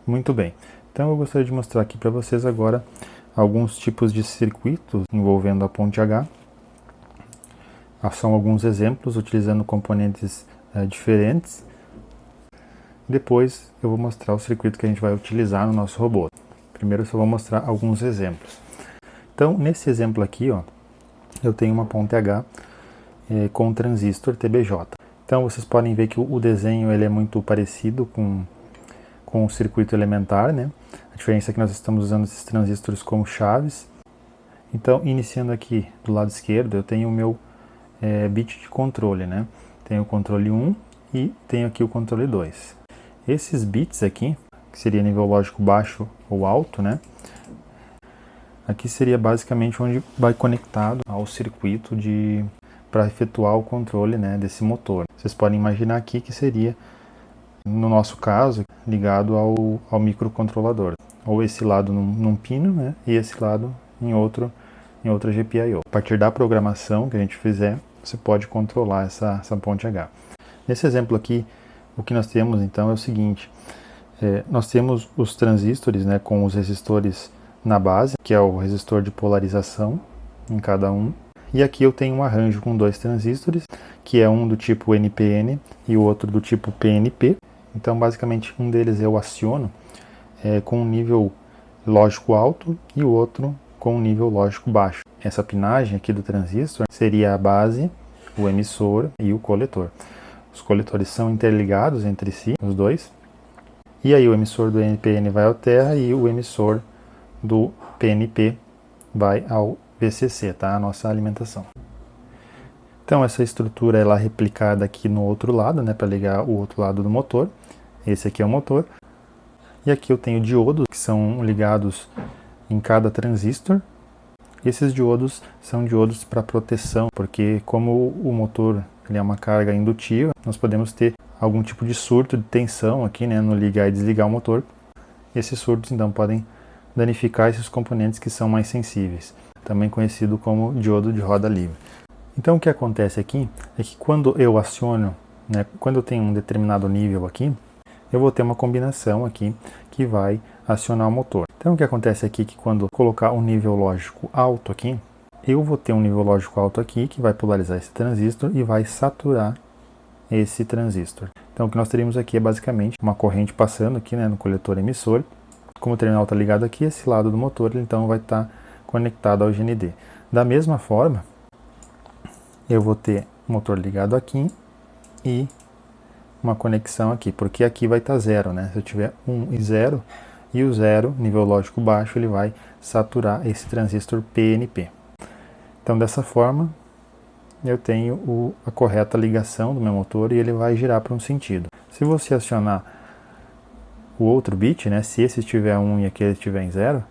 Muito bem, então eu gostaria de mostrar aqui para vocês agora alguns tipos de circuitos envolvendo a ponte H. São alguns exemplos utilizando componentes diferentes. Depois eu vou mostrar o circuito que a gente vai utilizar no nosso robô. Primeiro eu só vou mostrar alguns exemplos. Então nesse exemplo aqui, ó, eu tenho uma ponte H com um transistor TBJ. Então vocês podem ver que o desenho ele é muito parecido com o circuito elementar, né? A diferença é que nós estamos usando esses transistores como chaves. Então, iniciando aqui do lado esquerdo, eu tenho o meu bit de controle, né? Tenho o controle 1 e tenho aqui o controle 2. Esses bits aqui, que seria nível lógico baixo ou alto, né? Aqui seria basicamente onde vai conectado ao circuito para efetuar o controle, né, desse motor. Vocês podem imaginar aqui que seria, no nosso caso, ligado ao microcontrolador. Ou esse lado num pino, né, e esse lado em outra GPIO. A partir da programação que a gente fizer, você pode controlar essa ponte H. Nesse exemplo aqui, o que nós temos então é o seguinte. Nós temos os transistores, né, com os resistores na base, que é o resistor de polarização em cada um. E aqui eu tenho um arranjo com dois transistores, que é um do tipo NPN e o outro do tipo PNP. Então, basicamente, um deles eu aciono com um nível lógico alto e o outro com um nível lógico baixo. Essa pinagem aqui do transistor seria a base, o emissor e o coletor. Os coletores são interligados entre si, os dois. E aí o emissor do NPN vai ao terra e o emissor do PNP vai ao VCC, tá? A nossa alimentação. Então essa estrutura ela é replicada aqui no outro lado, né, para ligar o outro lado do motor. Esse aqui é o motor. E aqui eu tenho diodos que são ligados em cada transistor. Esses diodos são diodos para proteção, porque como o motor ele é uma carga indutiva, nós podemos ter algum tipo de surto de tensão aqui, né, no ligar e desligar o motor. Esses surtos então podem danificar esses componentes que são mais sensíveis, também conhecido como diodo de roda livre. Então o que acontece aqui é que quando eu aciono, né, quando eu tenho um determinado nível aqui, eu vou ter uma combinação aqui que vai acionar o motor. Então o que acontece aqui é que quando colocar um nível lógico alto aqui, eu vou ter um nível lógico alto aqui que vai polarizar esse transistor e vai saturar esse transistor. Então o que nós teríamos aqui é basicamente uma corrente passando aqui, né, no coletor emissor. Como o terminal está ligado aqui, esse lado do motor ele então vai estar conectado ao GND. Da mesma forma, eu vou ter o motor ligado aqui e uma conexão aqui, porque aqui vai estar 0, né? Se eu tiver 1 e 0, e o 0, nível lógico baixo, ele vai saturar esse transistor PNP. Então dessa forma, eu tenho a correta ligação do meu motor e ele vai girar para um sentido. Se você acionar o outro bit, né, se esse estiver 1 e aquele estiver em 0,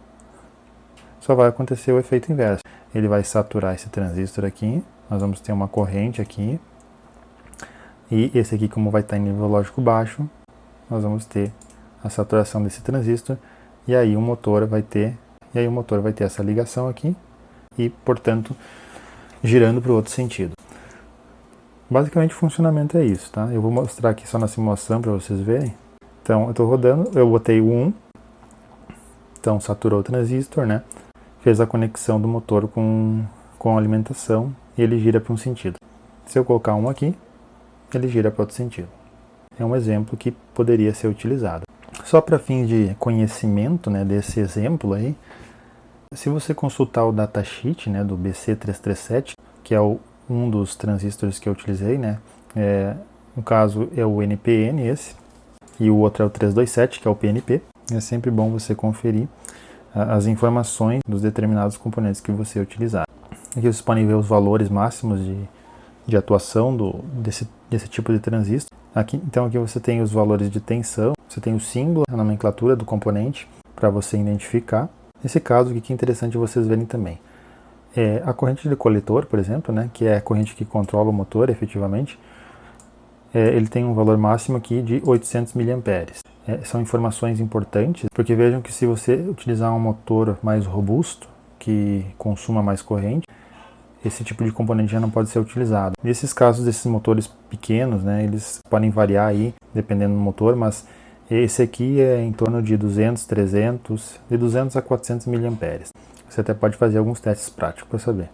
só vai acontecer o efeito inverso. Ele vai saturar esse transistor aqui, nós vamos ter uma corrente aqui, e esse aqui, como vai estar em nível lógico baixo, nós vamos ter a saturação desse transistor, e aí o motor vai ter essa ligação aqui, e portanto girando para o outro sentido. Basicamente o funcionamento é isso, tá? Eu vou mostrar aqui só na simulação para vocês verem. Então eu estou rodando, eu botei o 1, então saturou o transistor, né? Fez a conexão do motor com a alimentação e ele gira para um sentido. Se eu colocar um aqui, ele gira para outro sentido. É um exemplo que poderia ser utilizado. Só para fins de conhecimento, né, desse exemplo aí, se você consultar o datasheet, né, do BC337, que é um dos transistores que eu utilizei, né, no caso é o NPN esse, e o outro é o 327, que é o PNP. É sempre bom você conferir as informações dos determinados componentes que você utilizar. Aqui vocês podem ver os valores máximos de atuação desse tipo de transistor. Então aqui você tem os valores de tensão, você tem o símbolo, a nomenclatura do componente para você identificar. Nesse caso, o que é interessante vocês verem também a corrente de coletor, por exemplo, né, que é a corrente que controla o motor efetivamente, ele tem um valor máximo aqui de 800 mA. São informações importantes, porque vejam que se você utilizar um motor mais robusto, que consuma mais corrente, esse tipo de componente já não pode ser utilizado. Nesses casos, desses motores pequenos, né, eles podem variar aí, dependendo do motor, mas Esse aqui é em torno de 200, 300, de 200 a 400 mA. Você até pode fazer alguns testes práticos para saber.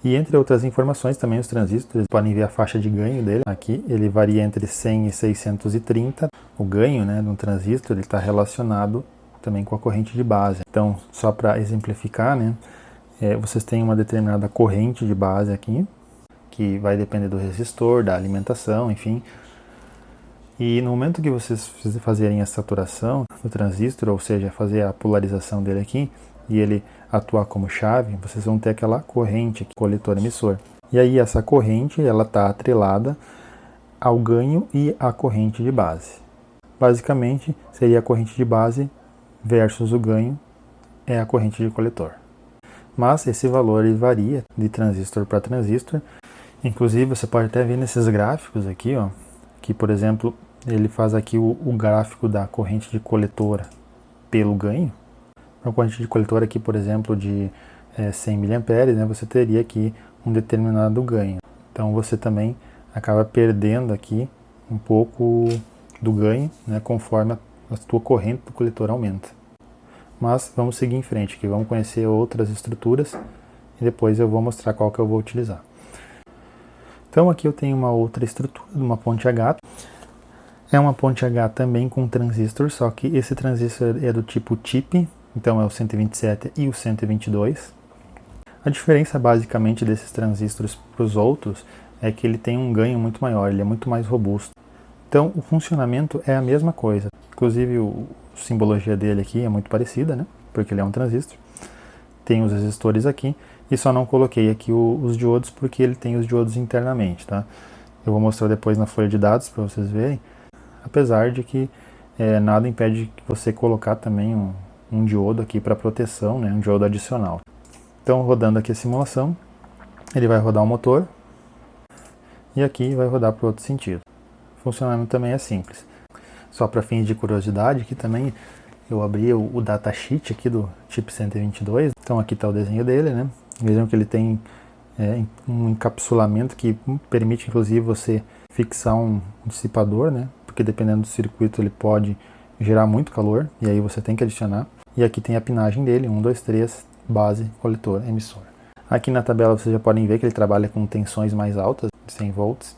E entre outras informações também os transistores, podem ver a faixa de ganho dele. Aqui ele varia entre 100 e 630. O ganho, né, de um transistor está relacionado também com a corrente de base. Então, só para exemplificar, né, vocês têm uma determinada corrente de base aqui, que vai depender do resistor, da alimentação, enfim. E no momento que vocês fazerem a saturação do transistor, ou seja, fazer a polarização dele aqui, e ele atuar como chave, vocês vão ter aquela corrente aqui, coletor-emissor. E aí essa corrente, ela está atrelada ao ganho e à corrente de base. Basicamente, seria a corrente de base versus o ganho é a corrente de coletor. Mas esse valor ele varia de transistor para transistor. Inclusive, você pode até ver nesses gráficos aqui, ó, que, por exemplo, ele faz aqui o gráfico da corrente de coletora pelo ganho. A corrente de coletor aqui, por exemplo, de 100 mA, né, você teria aqui um determinado ganho. Então você também acaba perdendo aqui um pouco do ganho, né, conforme a tua corrente do coletor aumenta. Mas vamos seguir em frente aqui, vamos conhecer outras estruturas e depois eu vou mostrar qual que eu vou utilizar. Então aqui eu tenho uma outra estrutura, uma ponte H. É uma ponte H também com transistor, só que esse transistor é do tipo TIP, então é o 127 e o 122. A diferença basicamente desses transistores para os outros é que ele tem um ganho muito maior, ele é muito mais robusto. Então o funcionamento é a mesma coisa, inclusive a simbologia dele aqui é muito parecida, né? Porque ele é um transistor. Tem os resistores aqui e só não coloquei aqui os diodos porque ele tem os diodos internamente, tá? Eu vou mostrar depois na folha de dados para vocês verem, apesar de que nada impede que você colocar também um diodo aqui para proteção, né, um diodo adicional. Então, rodando aqui a simulação, ele vai rodar o motor e aqui vai rodar para o outro sentido. O funcionamento também é simples. Só para fins de curiosidade, aqui também eu abri o datasheet aqui do TIP 122. Então aqui está o desenho dele, né? Vejam que ele tem um encapsulamento que permite inclusive você fixar um dissipador, né? Porque dependendo do circuito ele pode gerar muito calor e aí você tem que adicionar. E aqui tem a pinagem dele, 1, 2, 3, base, coletor, emissor. Aqui na tabela vocês já podem ver que ele trabalha com tensões mais altas, 100 volts.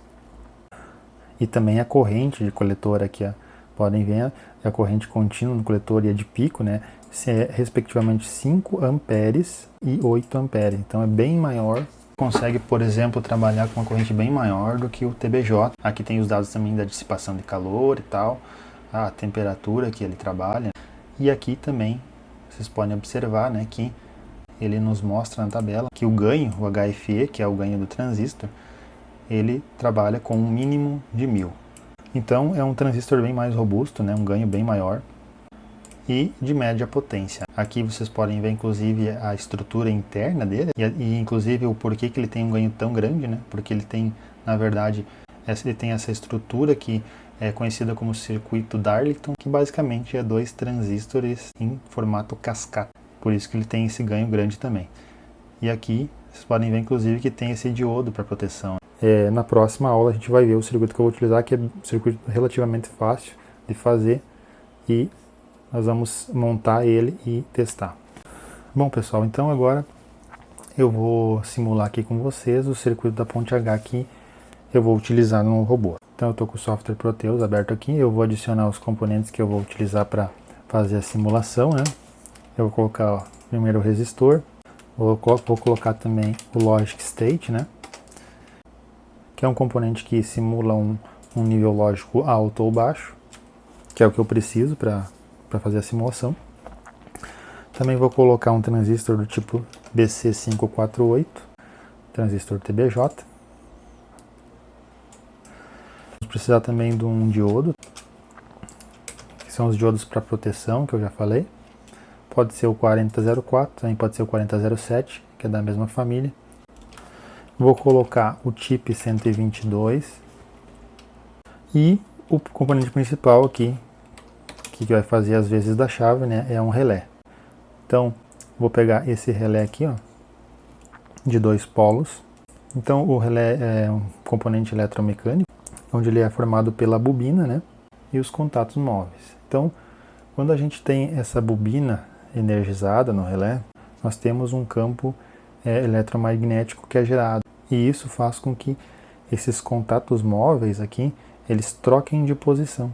E também a corrente de coletor aqui, ó, podem ver a corrente contínua no coletor e a de pico, né? É respectivamente 5 amperes e 8 amperes. Então é bem maior. Consegue, por exemplo, trabalhar com uma corrente bem maior do que o TBJ. Aqui tem os dados também da dissipação de calor e tal, a temperatura que ele trabalha. E aqui também vocês podem observar, né, que ele nos mostra na tabela que o ganho, o HFE, que é o ganho do transistor, ele trabalha com um mínimo de 1000. Então é um transistor bem mais robusto, né, um ganho bem maior e de média potência. Aqui vocês podem ver inclusive a estrutura interna dele e inclusive o porquê que ele tem um ganho tão grande, né? Porque ele tem, na verdade, ele tem essa estrutura que é conhecida como circuito Darlington, que basicamente é 2 transistores em formato cascata. Por isso que ele tem esse ganho grande também. E aqui vocês podem ver inclusive que tem esse diodo para proteção. Na próxima aula a gente vai ver o circuito que eu vou utilizar, que é um circuito relativamente fácil de fazer e nós vamos montar ele e testar. Bom pessoal, então agora eu vou simular aqui com vocês o circuito da ponte H que eu vou utilizar no robô. Então eu estou com o software Proteus aberto aqui, eu vou adicionar os componentes que eu vou utilizar para fazer a simulação, né? Eu vou colocar primeiro o resistor, vou colocar também o Logic State, né? Que é um componente que simula um nível lógico alto ou baixo, que é o que eu preciso para fazer a simulação. Também vou colocar um transistor do tipo BC548, transistor TBJ. Vamos precisar também de um diodo, que são os diodos para proteção, que eu já falei. Pode ser o 4004, também pode ser o 4007, que é da mesma família. Vou colocar o TIP 122 e o componente principal aqui, que vai fazer as vezes da chave, né, é um relé. Então, vou pegar esse relé aqui, ó, de 2 polos. Então, o relé é um componente eletromecânico, onde ele é formado pela bobina, né, e os contatos móveis. Então, quando a gente tem essa bobina energizada no relé, nós temos um campo eletromagnético que é gerado. E isso faz com que esses contatos móveis aqui, eles troquem de posição.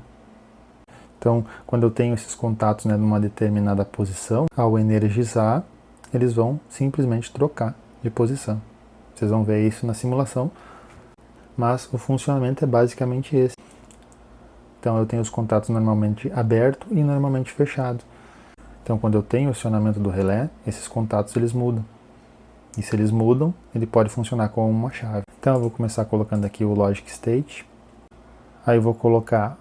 Então, quando eu tenho esses contatos, né, numa determinada posição, ao energizar, eles vão simplesmente trocar de posição. Vocês vão ver isso na simulação, mas o funcionamento é basicamente esse. Então, eu tenho os contatos normalmente aberto e normalmente fechado. Então, quando eu tenho o acionamento do relé, esses contatos eles mudam. E se eles mudam, ele pode funcionar como uma chave. Então, eu vou começar colocando aqui o Logic State. Aí eu vou colocar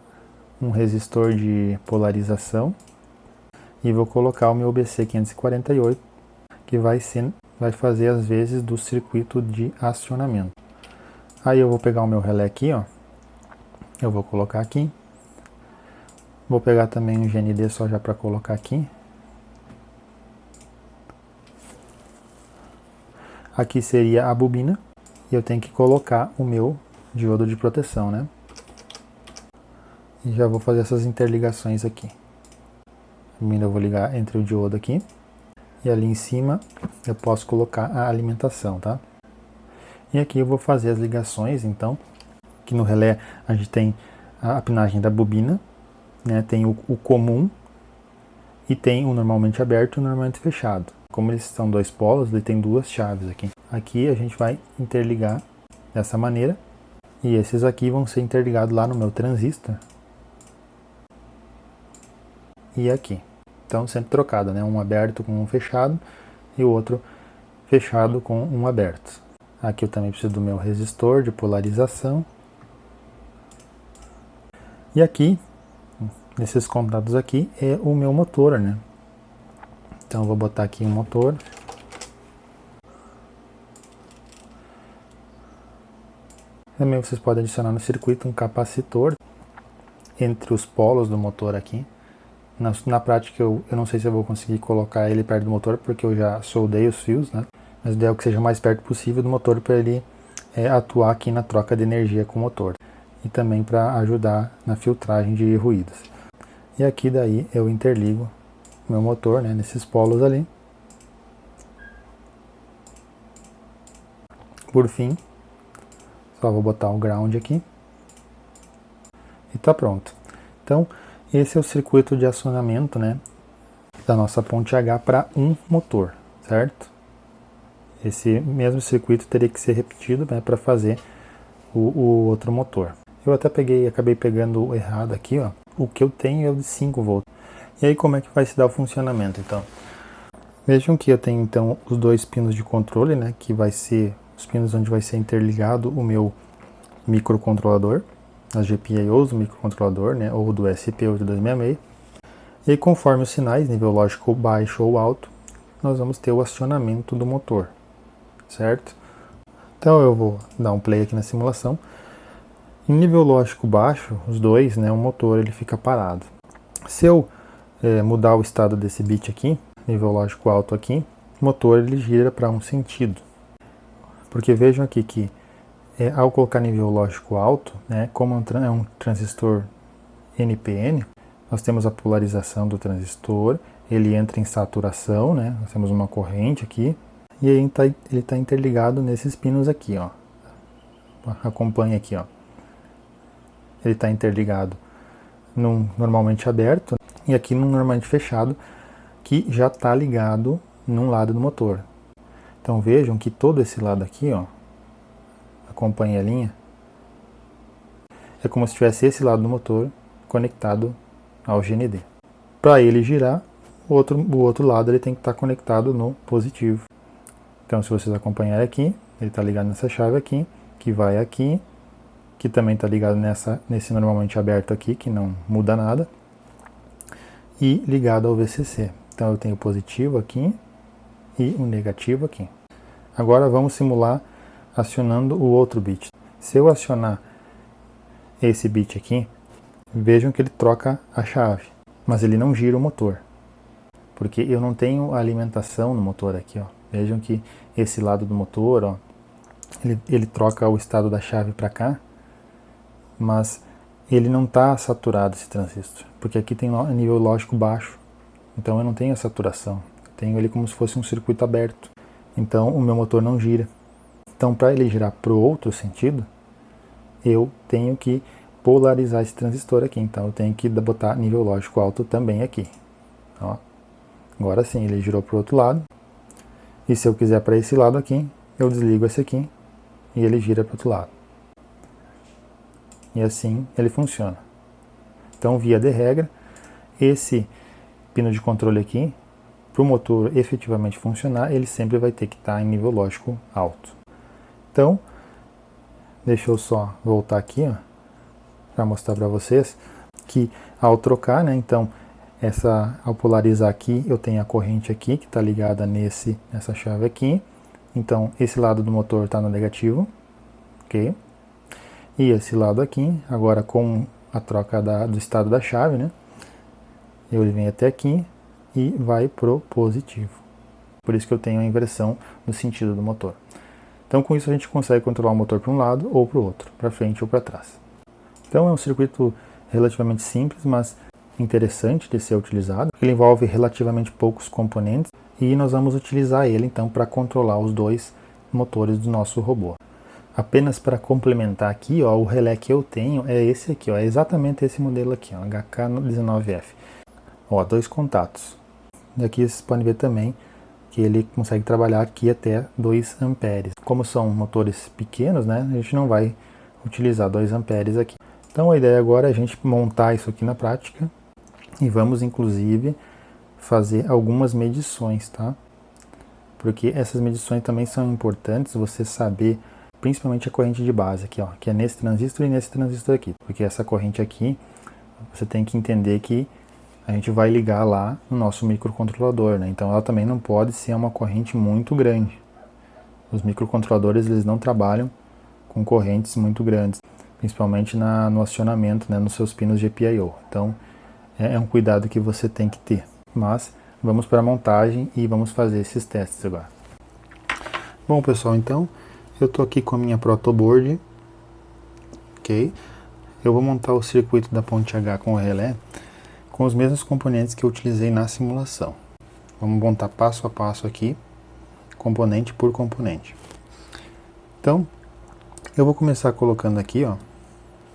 um resistor de polarização e vou colocar o meu BC548, que vai fazer as vezes do circuito de acionamento. Aí eu vou pegar o meu relé aqui, ó. Eu vou colocar aqui. Vou pegar também um GND só já para colocar aqui. Aqui seria a bobina e eu tenho que colocar o meu diodo de proteção, né? E já vou fazer essas interligações aqui. Primeiro eu vou ligar entre o diodo aqui e ali em cima eu posso colocar a alimentação, tá? E aqui eu vou fazer as ligações, então. Aqui no relé a gente tem a pinagem da bobina, né? Tem o comum e tem o normalmente aberto e o normalmente fechado. Como eles são dois polos, ele tem duas chaves aqui. Aqui a gente vai interligar dessa maneira e esses aqui vão ser interligados lá no meu transistor. E aqui. Então sempre trocado, né? Um aberto com um fechado e o outro fechado com um aberto. Aqui eu também preciso do meu resistor de polarização. E aqui, nesses contatos aqui, é o meu motor, né? Então eu vou botar aqui um motor. Também vocês podem adicionar no circuito um capacitor entre os polos do motor aqui. Na prática eu não sei se eu vou conseguir colocar ele perto do motor, porque eu já soldei os fios, né? Mas ideal que seja o mais perto possível do motor para ele atuar aqui na troca de energia com o motor. E também para ajudar na filtragem de ruídos. E aqui daí eu interligo meu motor, né, nesses polos ali. Por fim, só vou botar o ground aqui. E tá pronto. Então, esse é o circuito de acionamento, né, da nossa ponte H para um motor, certo? Esse mesmo circuito teria que ser repetido, né, para fazer o outro motor. Eu até acabei pegando errado aqui, ó. O que eu tenho é o de 5 volts. E aí como é que vai se dar o funcionamento, então? Vejam que eu tenho então os dois pinos de controle, né, que vai ser os pinos onde vai ser interligado o meu microcontrolador, as GPIOs do microcontrolador, né, ou do SP8266. E aí, conforme os sinais, nível lógico baixo ou alto, nós vamos ter o acionamento do motor, certo? Então eu vou dar um play aqui na simulação. Em nível lógico baixo, os dois, né, o motor ele fica parado. Se eu mudar o estado desse bit aqui, nível lógico alto aqui, o motor ele gira para um sentido. Porque vejam aqui que ao colocar nível lógico alto, né, como é um transistor NPN, nós temos a polarização do transistor, ele entra em saturação, né, nós temos uma corrente aqui, e aí ele está interligado nesses pinos aqui, ó. Acompanhe aqui, ó. Ele está interligado num normalmente aberto e aqui num normalmente fechado, que já está ligado num lado do motor. Então vejam que todo esse lado aqui, ó, acompanhe a linha, é como se tivesse esse lado do motor conectado ao GND. Para ele girar, o outro lado ele tem que estar conectado no positivo. Então se vocês acompanharem aqui, ele está ligado nessa chave aqui, que vai aqui, que também está ligado nesse normalmente aberto aqui, que não muda nada, e ligado ao VCC. Então eu tenho o positivo aqui e o negativo aqui. Agora vamos simular acionando o outro bit. Se eu acionar esse bit aqui, vejam que ele troca a chave, mas ele não gira o motor, porque eu não tenho alimentação no motor aqui, ó. Vejam que esse lado do motor, ó, ele troca o estado da chave para cá, mas ele não está saturado, esse transistor, porque aqui tem nível lógico baixo, então eu não tenho a saturação, eu tenho ele como se fosse um circuito aberto, então o meu motor não gira. Então, para ele girar para o outro sentido, eu tenho que polarizar esse transistor aqui, então eu tenho que botar nível lógico alto também aqui. Ó. Agora sim, ele girou para o outro lado, e se eu quiser para esse lado aqui, eu desligo esse aqui, e ele gira para o outro lado. E assim ele funciona. Então, via de regra, esse pino de controle aqui, para o motor efetivamente funcionar, ele sempre vai ter que estar em nível lógico alto. Então, deixa eu só voltar aqui, para mostrar para vocês que ao trocar, né, então, ao polarizar aqui, eu tenho a corrente aqui, que está ligada nessa chave aqui. Então, esse lado do motor está no negativo, ok? E esse lado aqui, agora com a troca do estado da chave, né, ele vem até aqui e vai pro positivo. Por isso que eu tenho a inversão no sentido do motor. Então, com isso a gente consegue controlar o motor para um lado ou para o outro, para frente ou para trás. Então, é um circuito relativamente simples, mas interessante de ser utilizado. Ele envolve relativamente poucos componentes e nós vamos utilizar ele então para controlar os dois motores do nosso robô. Apenas para complementar aqui, ó, o relé que eu tenho é esse aqui, ó, é exatamente esse modelo aqui, ó, HK19F. Ó, 2 contatos. E aqui vocês podem ver também que ele consegue trabalhar aqui até 2 amperes. Como são motores pequenos, né, a gente não vai utilizar 2 amperes aqui. Então a ideia agora é a gente montar isso aqui na prática e vamos inclusive fazer algumas medições, tá? Porque essas medições também são importantes você saber, principalmente a corrente de base aqui, ó, que é nesse transistor e nesse transistor aqui. Porque essa corrente aqui, você tem que entender que a gente vai ligar lá no nosso microcontrolador, né? Então ela também não pode ser uma corrente muito grande. Os microcontroladores, eles não trabalham com correntes muito grandes, principalmente no acionamento, né, nos seus pinos GPIO. Então é um cuidado que você tem que ter. Mas vamos para a montagem e vamos fazer esses testes agora. Bom, pessoal, então eu estou aqui com a minha protoboard, ok? Eu vou montar o circuito da ponte H com o relé com os mesmos componentes que eu utilizei na simulação. Vamos montar passo a passo aqui, componente por componente. Então, eu vou começar colocando aqui, ó,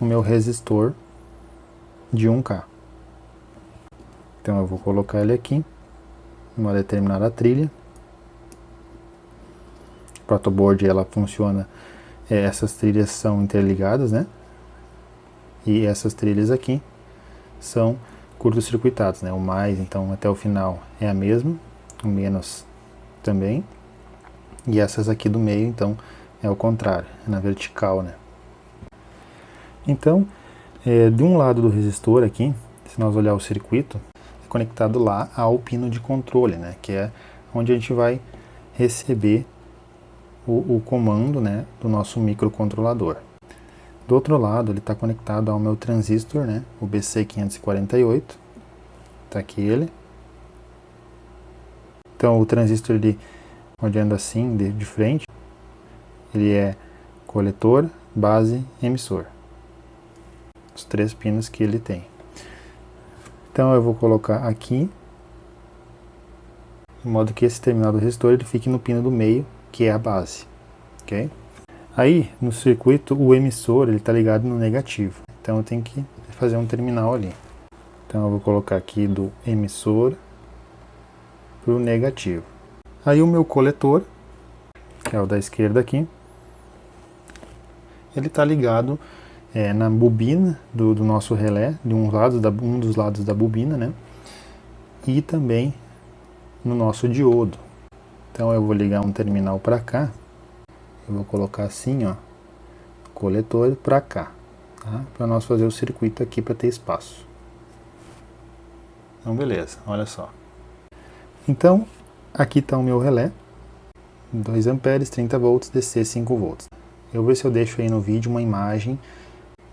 o meu resistor de 1K. Então eu vou colocar ele aqui, numa determinada trilha. A protoboard, ela funciona, essas trilhas são interligadas, né? E essas trilhas aqui são curto-circuitados, né? O mais, então, até o final é a mesma, o menos também. E essas aqui do meio, então, é o contrário, é na vertical, né? Então, de um lado do resistor aqui, se nós olhar o circuito, é conectado lá ao pino de controle, né? Que é onde a gente vai receber o comando, né, do nosso microcontrolador. Do outro lado, ele está conectado ao meu transistor, né, o BC548. Está aqui ele. Então, o transistor, ele, olhando assim, de frente, ele é coletor, base, emissor. Os 3 pinos que ele tem. Então, eu vou colocar aqui, de modo que esse terminal do resistor ele fique no pino do meio, que é a base. Ok? Aí, no circuito, o emissor está ligado no negativo. Então, eu tenho que fazer um terminal ali. Então, eu vou colocar aqui do emissor para o negativo. Aí, o meu coletor, que é o da esquerda aqui, ele está ligado na bobina do nosso relé, de um dos lados da bobina, né? E também no nosso diodo. Então, eu vou ligar um terminal para cá. Eu vou colocar assim, ó, coletor para cá, tá? Para nós fazer o circuito aqui para ter espaço. Então, beleza, olha só. Então, aqui está o meu relé, 2 amperes, 30 volts, DC 5 volts. Eu vou ver se eu deixo aí no vídeo uma imagem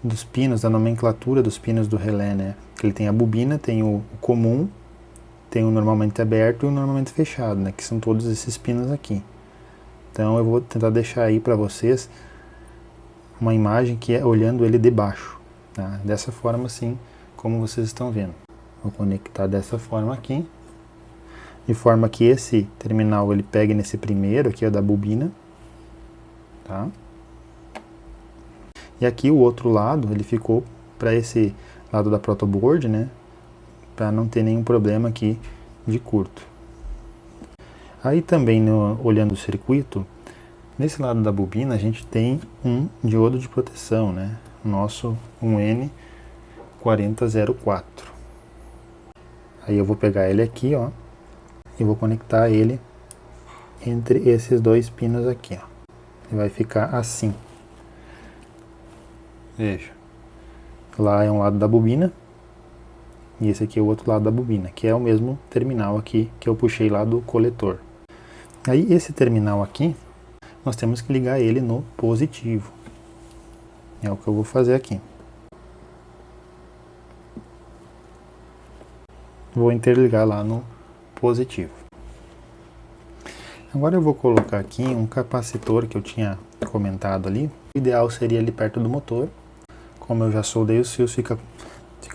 dos pinos, da nomenclatura dos pinos do relé, né? Ele tem a bobina, tem o comum, tem o normalmente aberto e o normalmente fechado, né? Que são todos esses pinos aqui. Então eu vou tentar deixar aí para vocês uma imagem que é olhando ele de baixo, tá? Dessa forma assim, como vocês estão vendo. Vou conectar dessa forma aqui, de forma que esse terminal ele pegue nesse primeiro aqui, ó, da bobina, tá? E aqui o outro lado, ele ficou para esse lado da protoboard, né? Para não ter nenhum problema aqui de curto. Aí também, olhando o circuito, nesse lado da bobina a gente tem um diodo de proteção, né? O nosso 1N4004. Aí eu vou pegar ele aqui, ó, e vou conectar ele entre esses dois pinos aqui, ó. E vai ficar assim. Veja. Lá é um lado da bobina e esse aqui é o outro lado da bobina, que é o mesmo terminal aqui que eu puxei lá do coletor. Aí esse terminal aqui, nós temos que ligar ele no positivo. É o que eu vou fazer aqui. Vou interligar lá no positivo. Agora eu vou colocar aqui um capacitor que eu tinha comentado ali. O ideal seria ali perto do motor. Como eu já soldei os fios, fica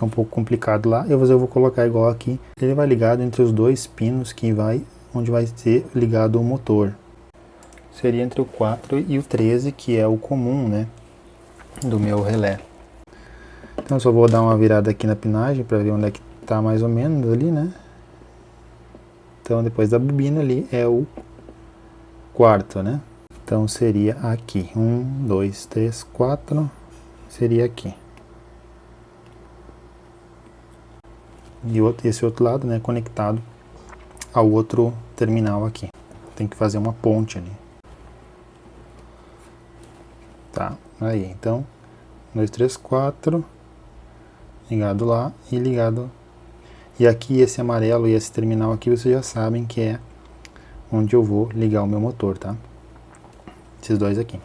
um pouco complicado lá. Eu vou colocar igual aqui. Ele vai ligado entre os dois pinos onde vai ser ligado o motor. Seria entre o 4 e o 13, que é o comum, né, do meu relé. Então eu só vou dar uma virada aqui na pinagem para ver onde é que tá mais ou menos ali, né? Então depois da bobina ali é o quarto, né? Então seria aqui. 1, 2, 3, 4. Seria aqui. E esse outro lado, né, conectado ao outro terminal aqui. Tem que fazer uma ponte ali. Tá, aí, então, 1, 2, 3, 4, ligado lá e ligado. E aqui esse amarelo e esse terminal aqui, vocês já sabem que é onde eu vou ligar o meu motor, tá? Esses dois aqui.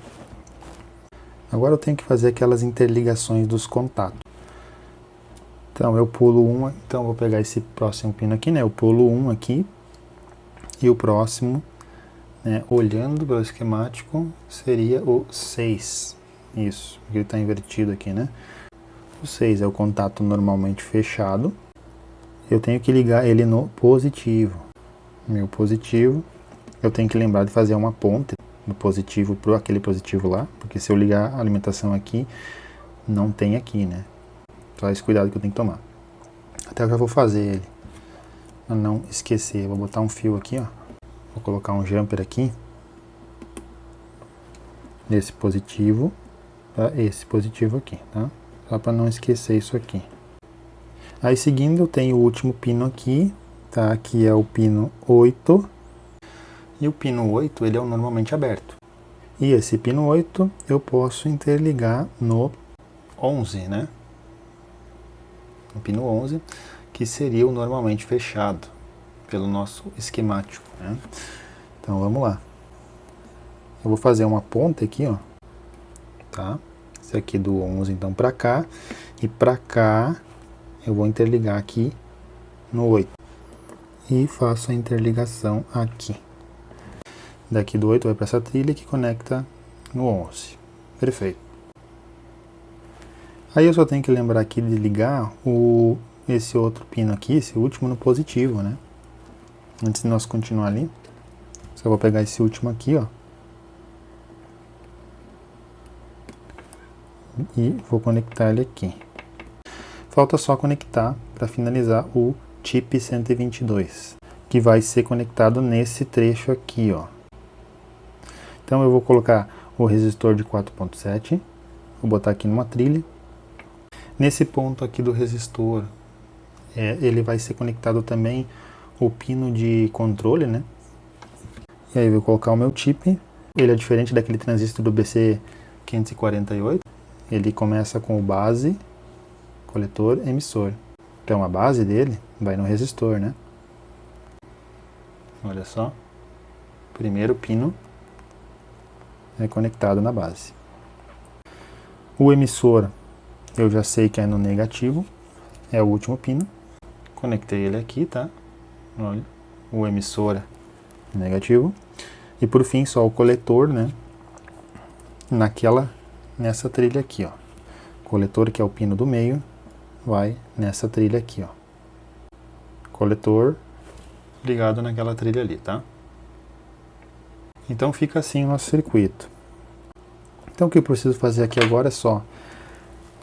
Agora eu tenho que fazer aquelas interligações dos contatos. Então eu pulo um, então eu vou pegar esse próximo pino aqui, né? Eu pulo um aqui e o próximo, né, olhando para o esquemático, seria o 6. Isso, porque ele está invertido aqui, né? O 6 é o contato normalmente fechado. Eu tenho que ligar ele no positivo. Meu positivo, eu tenho que lembrar de fazer uma ponte do positivo para aquele positivo lá, porque se eu ligar a alimentação aqui, não tem aqui, né? Só esse cuidado que eu tenho que tomar. Até eu já vou fazer ele, para não esquecer. Vou botar um fio aqui, ó. Vou colocar um jumper aqui, desse positivo para esse positivo aqui, tá? Só para não esquecer isso aqui. Aí seguindo eu tenho o último pino aqui, tá? Aqui é o pino 8. E o pino 8, ele é normalmente aberto. E esse pino 8 eu posso interligar no 11, né? O pino 11, que seria o normalmente fechado pelo nosso esquemático, né? Então vamos lá. Eu vou fazer uma ponta aqui, ó. Tá? Esse aqui do 11 então para cá, e para cá eu vou interligar aqui no 8. E faço a interligação aqui. Daqui do 8 vai para essa trilha que conecta no 11. Perfeito. Aí eu só tenho que lembrar aqui de ligar esse outro pino aqui, esse último, no positivo, né? Antes de nós continuar ali, só vou pegar esse último aqui, ó. E vou conectar ele aqui. Falta só conectar para finalizar o chip 122, que vai ser conectado nesse trecho aqui, ó. Então eu vou colocar o resistor de 4.7, vou botar aqui numa trilha. Nesse ponto aqui do resistor, ele vai ser conectado também o pino de controle, né? E aí eu vou colocar o meu chip. Ele é diferente daquele transistor do BC548. Ele começa com o base, coletor, emissor. Então a base dele vai no resistor, né? Olha só. Primeiro pino é conectado na base. O emissor eu já sei que é no negativo, é o último pino. Conectei ele aqui, tá? Olha, o emissor negativo. E por fim só o coletor, né? Nessa trilha aqui, ó. coletor, que é o pino do meio, vai nessa trilha aqui, ó. Coletor ligado naquela trilha ali, tá? Então fica assim o nosso circuito. Então o que eu preciso fazer aqui agora é só,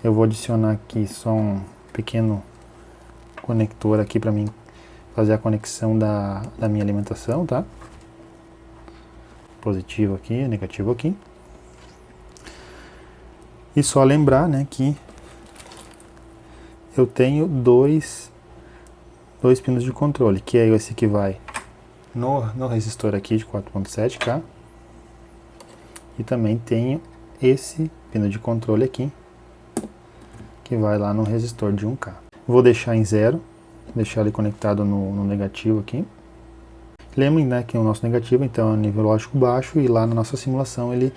eu vou adicionar aqui só um pequeno conector aqui para mim fazer a conexão da minha alimentação, tá? Positivo aqui, negativo aqui. E só lembrar, né, que eu tenho dois pinos de controle, que é esse que vai no resistor aqui de 4.7K. E também tenho esse pino de controle aqui, que vai lá no resistor de 1K. Vou deixar em 0, deixar ele conectado no negativo aqui. Lembrem, né, que o nosso negativo então é nível lógico baixo, e lá na nossa simulação ele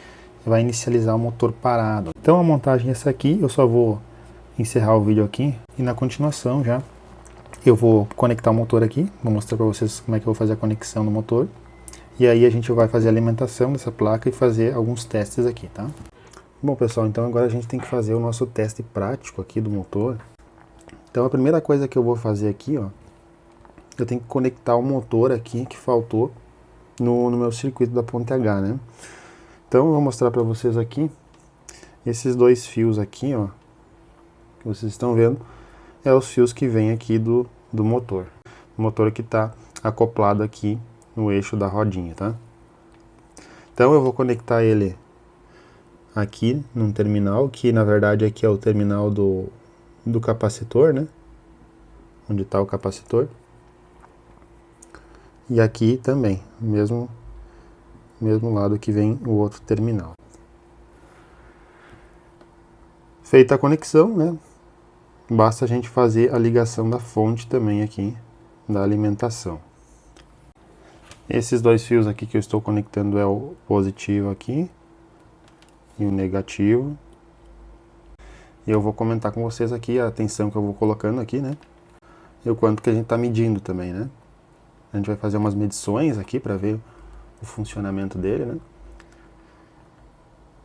vai inicializar o motor parado. Então a montagem é essa aqui, eu só vou encerrar o vídeo aqui, e na continuação já eu vou conectar o motor aqui, vou mostrar para vocês como é que eu vou fazer a conexão do motor, e aí a gente vai fazer a alimentação dessa placa e fazer alguns testes aqui, tá? Bom pessoal, então agora a gente tem que fazer o nosso teste prático aqui do motor. Então a primeira coisa que eu vou fazer aqui, ó, eu tenho que conectar o motor aqui que faltou no meu circuito da ponte H, né? Então eu vou mostrar para vocês aqui, esses dois fios aqui, ó, que vocês estão vendo, é os fios que vêm aqui do motor. O motor que está acoplado aqui no eixo da rodinha, tá? Então eu vou conectar ele aqui num terminal, que na verdade aqui é o terminal do capacitor, né? Onde está o capacitor. E aqui também, mesmo lado que vem o outro terminal. Feita a conexão, né? Basta a gente fazer a ligação da fonte também aqui, da alimentação. Esses dois fios aqui que eu estou conectando é o positivo aqui e o negativo. E eu vou comentar com vocês aqui a tensão que eu vou colocando aqui, né? E o quanto que a gente está medindo também, né? A gente vai fazer umas medições aqui para ver o funcionamento dele, né?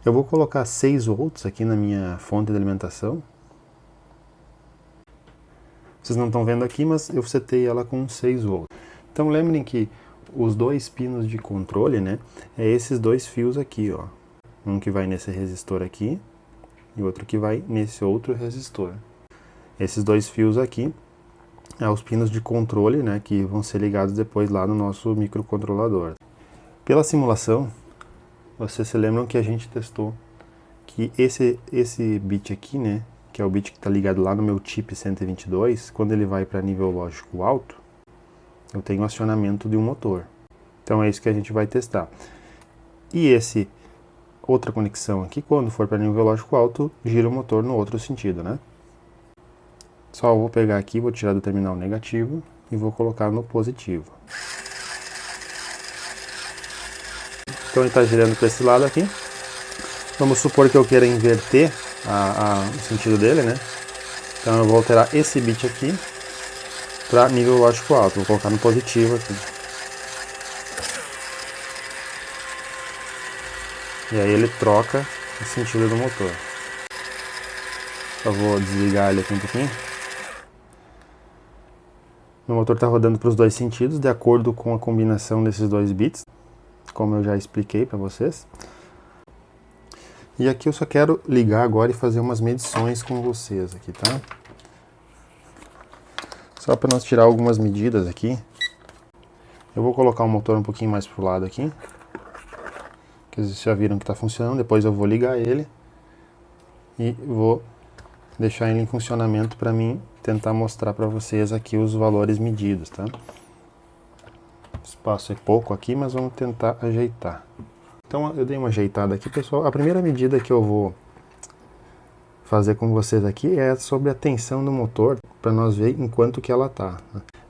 Eu vou colocar 6 volts aqui na minha fonte de alimentação. Vocês não estão vendo aqui, mas eu setei ela com 6 volts. Então lembrem que os dois pinos de controle, né, é esses dois fios aqui, ó. Um que vai nesse resistor aqui e outro que vai nesse outro resistor. Esses dois fios aqui é os pinos de controle, né, que vão ser ligados depois lá no nosso microcontrolador. Pela simulação, vocês se lembram que a gente testou que esse bit aqui, né, que é o bit que está ligado lá no meu chip 122, quando ele vai para nível lógico alto, eu tenho acionamento de um motor. Então é isso que a gente vai testar. E esse outra conexão aqui, quando for para nível lógico alto, gira o motor no outro sentido, né? Só vou pegar aqui, vou tirar do terminal negativo e vou colocar no positivo. Então ele está girando para esse lado aqui. Vamos supor que eu queira inverter o sentido dele, né? Então eu vou alterar esse bit aqui para nível lógico alto. Vou colocar no positivo aqui. E aí ele troca o sentido do motor. Eu vou desligar ele aqui um pouquinho. O motor está rodando para os dois sentidos, de acordo com a combinação desses dois bits, como eu já expliquei para vocês. E aqui eu só quero ligar agora e fazer umas medições com vocês aqui, tá? Só para nós tirar algumas medidas aqui. Eu vou colocar o motor um pouquinho mais pro lado aqui, que vocês já viram que está funcionando. Depois eu vou ligar ele e vou deixar ele em funcionamento para mim tentar mostrar para vocês aqui os valores medidos, tá? O espaço é pouco aqui, mas vamos tentar ajeitar. Então eu dei uma ajeitada aqui, pessoal. A primeira medida que eu vou fazer com vocês aqui é sobre a tensão do motor, para nós ver em quanto que ela está.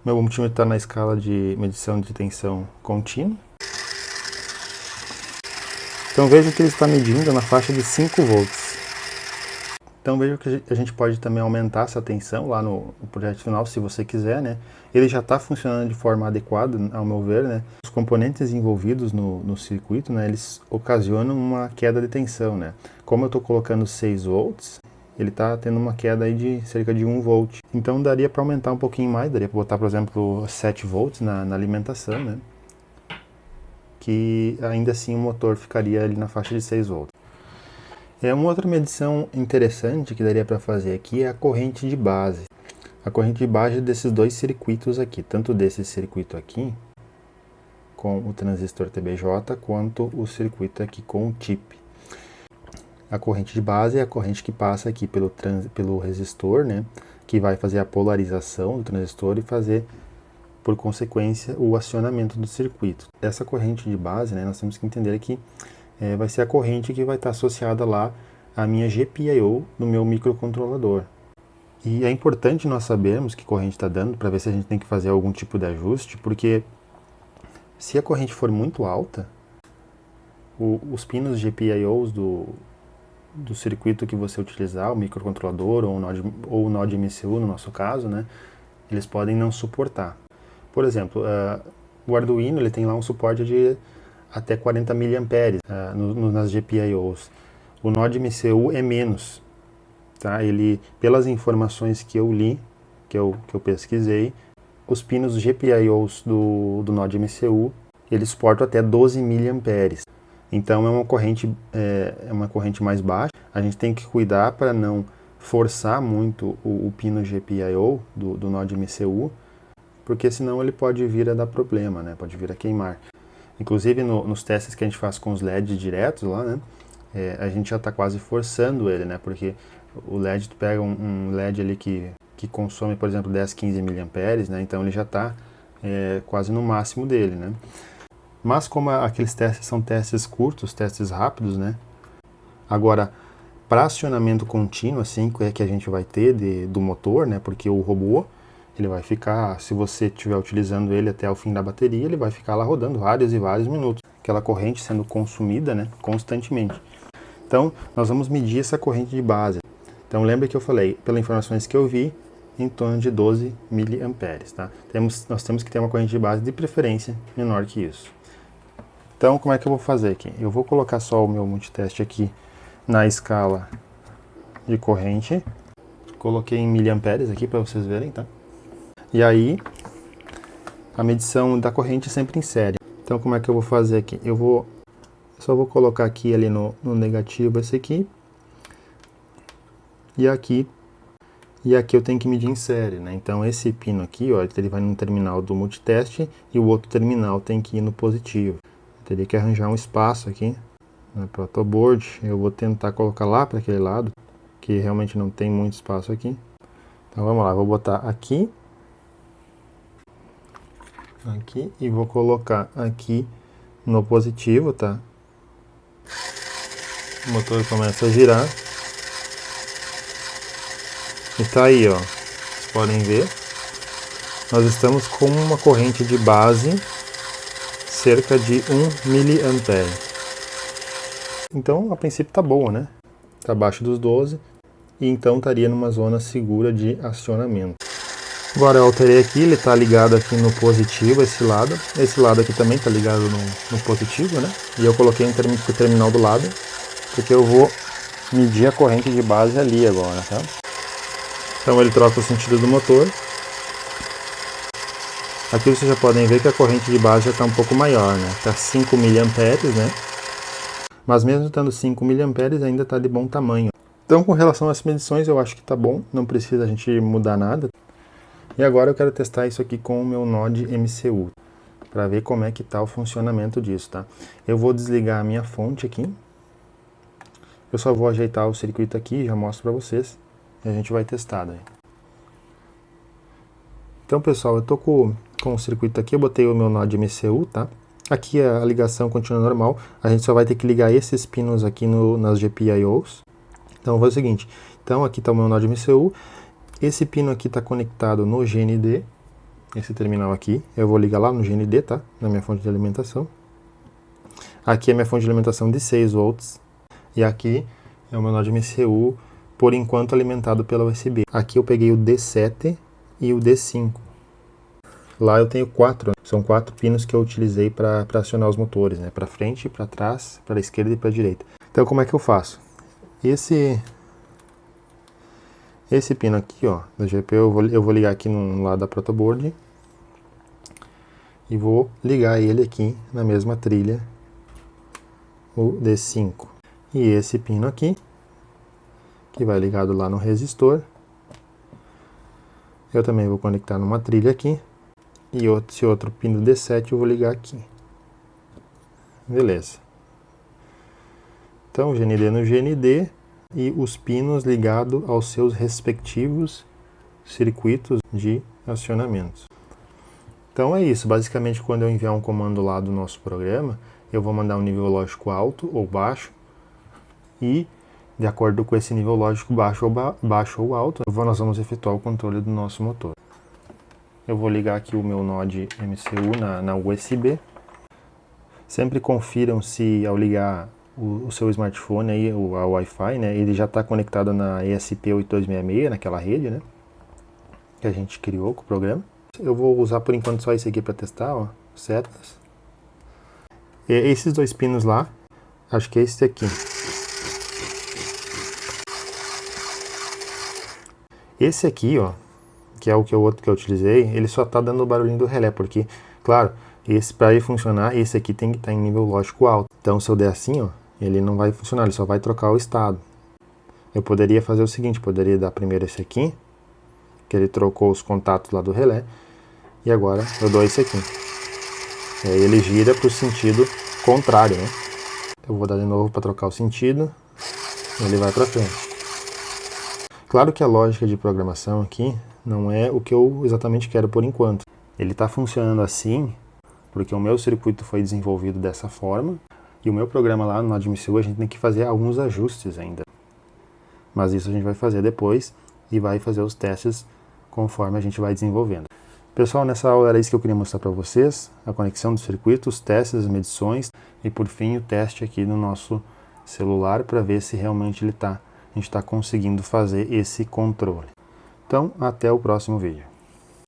Meu multímetro está na escala de medição de tensão contínua. Então veja que ele está medindo na faixa de 5 volts. Então veja que a gente pode também aumentar essa tensão lá no projeto final, se você quiser, né? Ele já está funcionando de forma adequada, ao meu ver, né? Os componentes envolvidos no circuito, né, eles ocasionam uma queda de tensão, né? Como eu estou colocando 6 volts, ele está tendo uma queda aí de cerca de 1 volt. Então daria para aumentar um pouquinho mais, daria para botar, por exemplo, 7 volts na alimentação, né? Que ainda assim o motor ficaria ali na faixa de 6 volts. Uma outra medição interessante que daria para fazer aqui é a corrente de base. A corrente de base desses dois circuitos aqui, tanto desse circuito aqui, com o transistor TBJ, quanto o circuito aqui com o chip. A corrente de base é a corrente que passa aqui pelo resistor, né, que vai fazer a polarização do transistor e fazer, por consequência, o acionamento do circuito. Essa corrente de base, né, nós temos que entender que vai ser a corrente que vai estar associada lá à minha GPIO do meu microcontrolador. E é importante nós sabermos que corrente está dando para ver se a gente tem que fazer algum tipo de ajuste, porque se a corrente for muito alta, os pinos GPIOs do circuito que você utilizar, o microcontrolador ou o Node MCU no nosso caso, né, eles podem não suportar. Por exemplo, o Arduino ele tem lá um suporte de até 40 mA nas GPIOs. O Node MCU é menos. Tá? Ele, pelas informações que eu li, que eu pesquisei, os pinos GPIOs do Node MCU eles suportam até 12 mA. Então é uma corrente mais baixa. A gente tem que cuidar para não forçar muito o pino GPIO do Node MCU, porque senão ele pode vir a dar problema, né? Pode vir a queimar. Inclusive nos testes que a gente faz com os LEDs diretos lá, né? A gente já está quase forçando ele, né? Porque o LED, tu pega um LED ali que consome, por exemplo, 10, 15 mA, né? Então ele já está quase no máximo dele, né? Mas como aqueles testes são testes curtos, testes rápidos, né? Agora, para acionamento contínuo, assim, que a gente vai ter do motor, né? Porque o robô, ele vai ficar, se você estiver utilizando ele até o fim da bateria, ele vai ficar lá rodando vários e vários minutos. Aquela corrente sendo consumida, né? Constantemente. Então, nós vamos medir essa corrente de base. Então, lembra que eu falei, pelas informações que eu vi, em torno de 12 mA, tá? Nós temos que ter uma corrente de base de preferência menor que isso. Então, como é que eu vou fazer aqui? Eu vou colocar só o meu multiteste aqui na escala de corrente. Coloquei em miliamperes aqui para vocês verem, tá? E aí, a medição da corrente é sempre em série. Então, como é que eu vou fazer aqui? Eu só vou colocar aqui ali no negativo esse aqui. E aqui eu tenho que medir em série, né? Então, esse pino aqui, ó, ele vai no terminal do multiteste e o outro terminal tem que ir no positivo. Teria que arranjar um espaço aqui na protoboard. Eu vou tentar colocar lá para aquele lado, que realmente não tem muito espaço aqui. Então vamos lá, vou botar aqui e vou colocar aqui no positivo, tá? O motor começa a girar. E tá aí, ó. Vocês podem ver. Nós estamos com uma corrente de base cerca de 1 mA. Então, a princípio tá boa, né? Tá abaixo dos 12 e então estaria numa zona segura de acionamento. Agora eu alterei aqui, ele tá ligado aqui no positivo, esse lado aqui também tá ligado no positivo, né? E eu coloquei o terminal do lado, porque eu vou medir a corrente de base ali agora, tá? Então ele troca o sentido do motor. Aqui vocês já podem ver que a corrente de base já está um pouco maior, né? Está 5 mA, né? Mas mesmo estando 5 mA ainda está de bom tamanho. Então com relação às medições eu acho que está bom, não precisa a gente mudar nada. E agora eu quero testar isso aqui com o meu Node MCU, para ver como é que está o funcionamento disso, tá? Eu vou desligar a minha fonte aqui. Eu só vou ajeitar o circuito aqui e já mostro para vocês. E a gente vai testar daí. Então pessoal, eu tô com o circuito aqui, eu botei o meu Node MCU, tá? Aqui a ligação continua normal, a gente só vai ter que ligar esses pinos aqui nas GPIOs. Então eu vou fazer o seguinte, então aqui está o meu Node MCU, esse pino aqui está conectado no GND, esse terminal aqui, eu vou ligar lá no GND, tá? Na minha fonte de alimentação. Aqui é a minha fonte de alimentação de 6 volts, e aqui é o meu Node MCU, por enquanto alimentado pela USB. Aqui eu peguei o D7 e o D5. Lá eu tenho 4, são 4 pinos que eu utilizei para acionar os motores, né? Para frente, para trás, para a esquerda e para a direita. Então como é que eu faço? Esse pino aqui, ó, da GPU, eu vou ligar aqui no lado da protoboard e vou ligar ele aqui na mesma trilha, o D5. E esse pino aqui, que vai ligado lá no resistor, eu também vou conectar numa trilha aqui, e esse outro pino D7 eu vou ligar aqui. Beleza. Então, GND no GND e os pinos ligados aos seus respectivos circuitos de acionamentos. Então é isso, basicamente quando eu enviar um comando lá do nosso programa, eu vou mandar um nível lógico alto ou baixo, e de acordo com esse nível lógico baixo ou alto, nós vamos efetuar o controle do nosso motor. Eu vou ligar aqui o meu Node MCU na USB. Sempre confiram se ao ligar o seu smartphone aí, a Wi-Fi, né, ele já está conectado na ESP8266, naquela rede, né, que a gente criou com o programa. Eu vou usar por enquanto só esse aqui para testar, ó, setas. E esses dois pinos lá, acho que é esse aqui. Esse aqui, ó, que é o outro que eu utilizei, ele só tá dando o barulhinho do relé, porque, claro, esse para ele funcionar, esse aqui tem que estar em nível lógico alto. Então, se eu der assim, ó, ele não vai funcionar, ele só vai trocar o estado. Eu poderia fazer o seguinte, poderia dar primeiro esse aqui, que ele trocou os contatos lá do relé, e agora eu dou esse aqui. E aí ele gira para o sentido contrário, né? Eu vou dar de novo para trocar o sentido, e ele vai para frente. Claro que a lógica de programação aqui não é o que eu exatamente quero por enquanto. Ele está funcionando assim porque o meu circuito foi desenvolvido dessa forma, e o meu programa lá no Node MCU a gente tem que fazer alguns ajustes ainda. Mas isso a gente vai fazer depois e vai fazer os testes conforme a gente vai desenvolvendo. Pessoal, nessa aula era isso que eu queria mostrar para vocês, a conexão do circuito, os testes, as medições e por fim o teste aqui no nosso celular para ver se realmente a gente está conseguindo fazer esse controle. Então, até o próximo vídeo.